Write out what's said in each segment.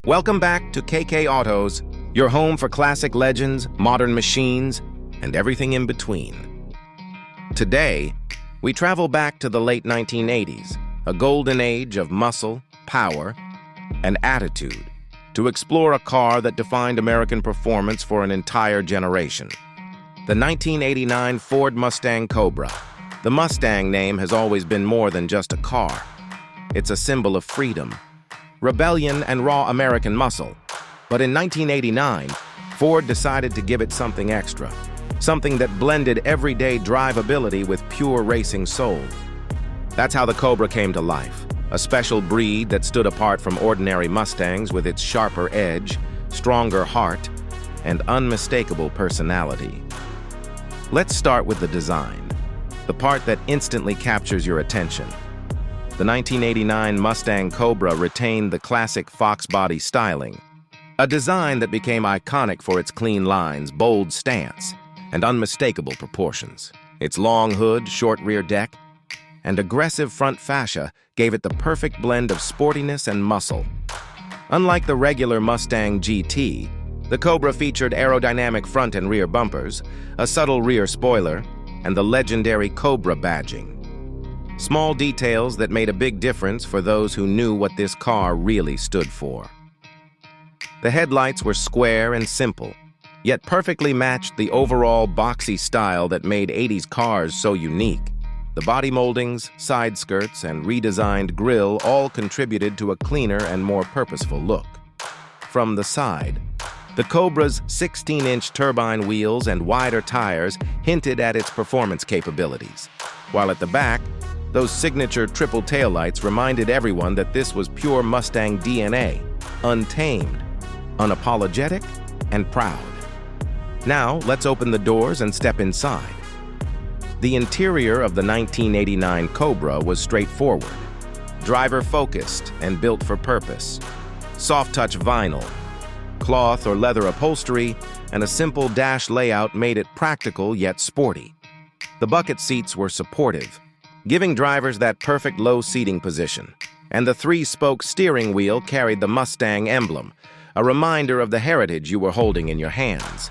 Welcome back to KK Autos, your home for classic legends, modern machines, and everything in between. Today, we travel back to the late 1980s, a golden age of muscle, power, and attitude, to explore a car that defined American performance for an entire generation. The 1989 Ford Mustang Cobra. The Mustang name has always been more than just a car. It's a symbol of freedom, rebellion, and raw American muscle. But in 1989, Ford decided to give it something extra, something that blended everyday drivability with pure racing soul. That's how the Cobra came to life, a special breed that stood apart from ordinary Mustangs with its sharper edge, stronger heart, and unmistakable personality. Let's start with the design, the part that instantly captures your attention. The 1989 Mustang Cobra retained the classic fox body styling, a design that became iconic for its clean lines, bold stance, and unmistakable proportions. Its long hood, short rear deck, and aggressive front fascia gave it the perfect blend of sportiness and muscle. Unlike the regular Mustang GT, the Cobra featured aerodynamic front and rear bumpers, a subtle rear spoiler, and the legendary Cobra badging. Small details that made a big difference for those who knew what this car really stood for. The headlights were square and simple, yet perfectly matched the overall boxy style that made 80s cars so unique. The body moldings, side skirts, and redesigned grille all contributed to a cleaner and more purposeful look. From the side, the Cobra's 16-inch turbine wheels and wider tires hinted at its performance capabilities, while at the back, those signature triple taillights reminded everyone that this was pure Mustang DNA, untamed, unapologetic, and proud. Now, let's open the doors and step inside. The interior of the 1989 Cobra was straightforward, driver-focused and built for purpose. Soft-touch vinyl, cloth or leather upholstery, and a simple dash layout made it practical yet sporty. The bucket seats were supportive, giving drivers that perfect low seating position, and the three-spoke steering wheel carried the Mustang emblem, a reminder of the heritage you were holding in your hands.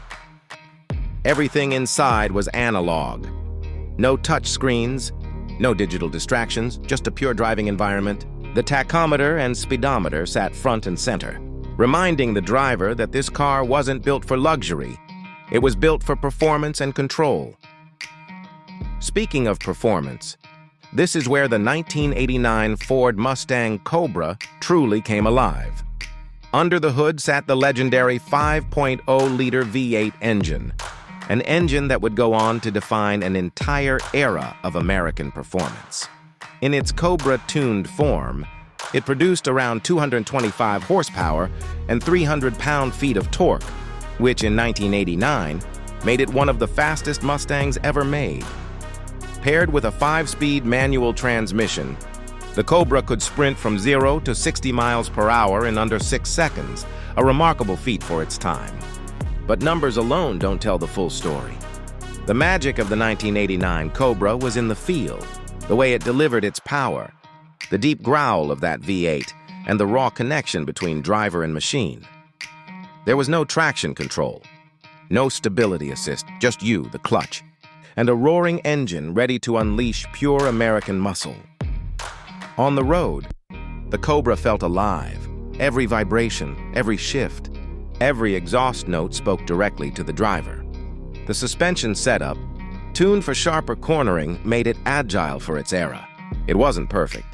Everything inside was analog. No touch screens, no digital distractions, just a pure driving environment. The tachometer and speedometer sat front and center, reminding the driver that this car wasn't built for luxury. It was built for performance and control. Speaking of performance, this is where the 1989 Ford Mustang Cobra truly came alive. Under the hood sat the legendary 5.0-liter V8 engine, an engine that would go on to define an entire era of American performance. In its Cobra-tuned form, it produced around 225 horsepower and 300 pound-feet of torque, which in 1989 made it one of the fastest Mustangs ever made. Paired with a 5-speed manual transmission, the Cobra could sprint from 0 to 60 miles per hour in under 6 seconds, a remarkable feat for its time. But numbers alone don't tell the full story. The magic of the 1989 Cobra was in the feel, the way it delivered its power, the deep growl of that V8, and the raw connection between driver and machine. There was no traction control, no stability assist, just you, the clutch, and a roaring engine ready to unleash pure American muscle. On the road, the Cobra felt alive. Every vibration, every shift, every exhaust note spoke directly to the driver. The suspension setup, tuned for sharper cornering, made it agile for its era. It wasn't perfect.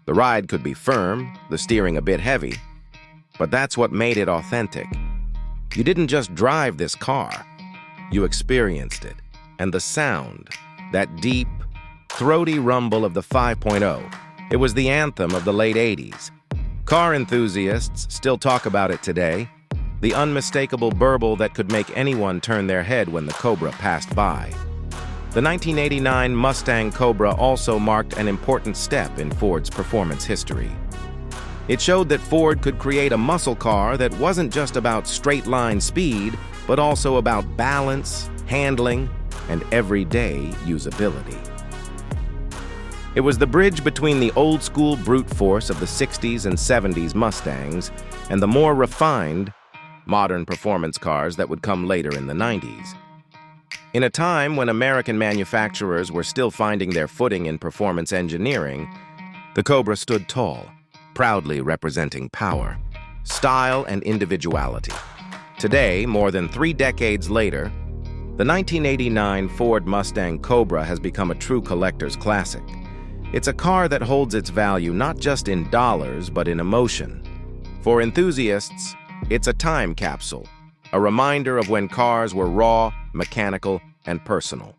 The ride could be firm, the steering a bit heavy, but that's what made it authentic. You didn't just drive this car, you experienced it. And the sound, that deep, throaty rumble of the 5.0, it was the anthem of the late 80s. Car enthusiasts still talk about it today, the unmistakable burble that could make anyone turn their head when the Cobra passed by. The 1989 Mustang Cobra also marked an important step in Ford's performance history. It showed that Ford could create a muscle car that wasn't just about straight-line speed, but also about balance, handling, and everyday usability. It was the bridge between the old-school brute force of the 60s and 70s Mustangs and the more refined, modern performance cars that would come later in the 90s. In a time when American manufacturers were still finding their footing in performance engineering, the Cobra stood tall, proudly representing power, style, and individuality. Today, more than 3 decades later, the 1989 Ford Mustang Cobra has become a true collector's classic. It's a car that holds its value not just in dollars, but in emotion. For enthusiasts, it's a time capsule, a reminder of when cars were raw, mechanical, and personal.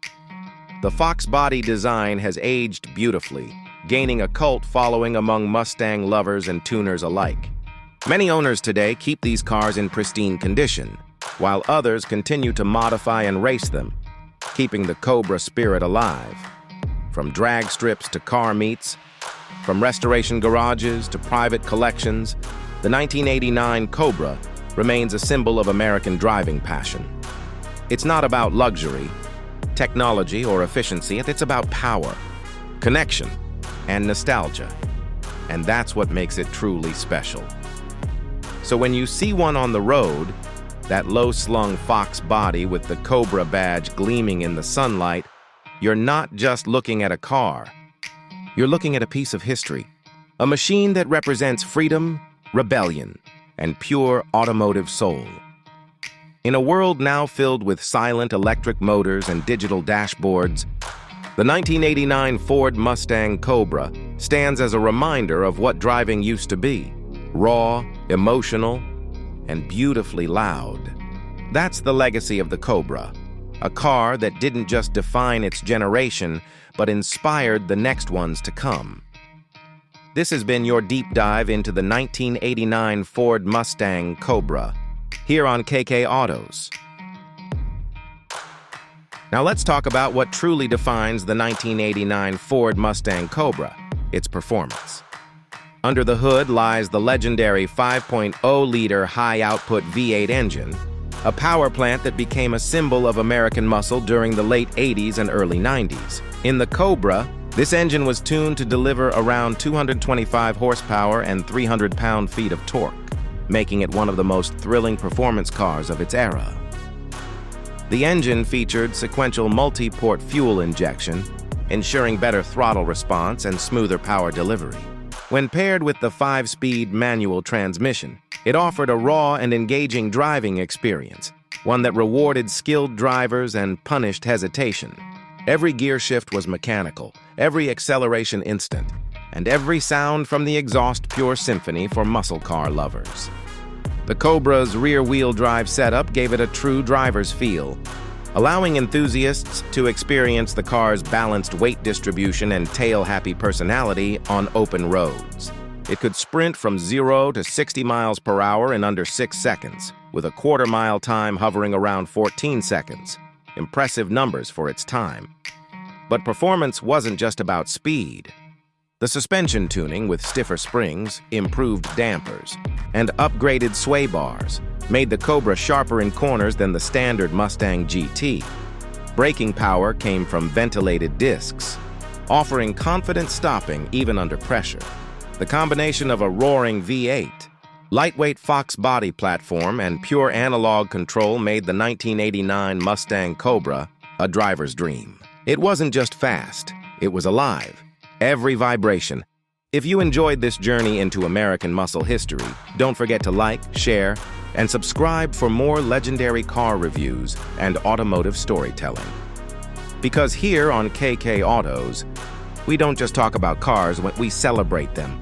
The Fox body design has aged beautifully, gaining a cult following among Mustang lovers and tuners alike. Many owners today keep these cars in pristine condition, while others continue to modify and race them, keeping the Cobra spirit alive. From drag strips to car meets, from restoration garages to private collections, the 1989 Cobra remains a symbol of American driving passion. It's not about luxury, technology, or efficiency. It's about power, connection, and nostalgia. And that's what makes it truly special. So when you see one on the road, that low-slung Fox body with the Cobra badge gleaming in the sunlight, you're not just looking at a car. You're looking at a piece of history, a machine that represents freedom, rebellion, and pure automotive soul. In a world now filled with silent electric motors and digital dashboards, the 1989 Ford Mustang Cobra stands as a reminder of what driving used to be: raw, emotional, and beautifully loud. That's the legacy of the Cobra, a car that didn't just define its generation, but inspired the next ones to come. This has been your deep dive into the 1989 Ford Mustang Cobra, here on KK Autos. Now let's talk about what truly defines the 1989 Ford Mustang Cobra, its performance. Under the hood lies the legendary 5.0-liter high-output V8 engine, a power plant that became a symbol of American muscle during the late 80s and early 90s. In the Cobra, this engine was tuned to deliver around 225 horsepower and 300 pound-feet of torque, making it one of the most thrilling performance cars of its era. The engine featured sequential multi-port fuel injection, ensuring better throttle response and smoother power delivery. When paired with the 5-speed manual transmission, it offered a raw and engaging driving experience, one that rewarded skilled drivers and punished hesitation. Every gear shift was mechanical, every acceleration instant, and every sound from the exhaust pure symphony for muscle car lovers. The Cobra's rear-wheel drive setup gave it a true driver's feel, allowing enthusiasts to experience the car's balanced weight distribution and tail-happy personality on open roads. It could sprint from 0 to 60 miles per hour in under 6 seconds, with a quarter-mile time hovering around 14 seconds. Impressive numbers for its time. But performance wasn't just about speed. The suspension tuning with stiffer springs, improved dampers, and upgraded sway bars made the Cobra sharper in corners than the standard Mustang GT. Braking power came from ventilated discs, offering confident stopping even under pressure. The combination of a roaring V8, lightweight Fox body platform, and pure analog control made the 1989 Mustang Cobra a driver's dream. It wasn't just fast, it was alive. Every vibration. If you enjoyed this journey into American muscle history, don't forget to like, share, and subscribe for more legendary car reviews and automotive storytelling. Because here on KK Autos, we don't just talk about cars, we celebrate them.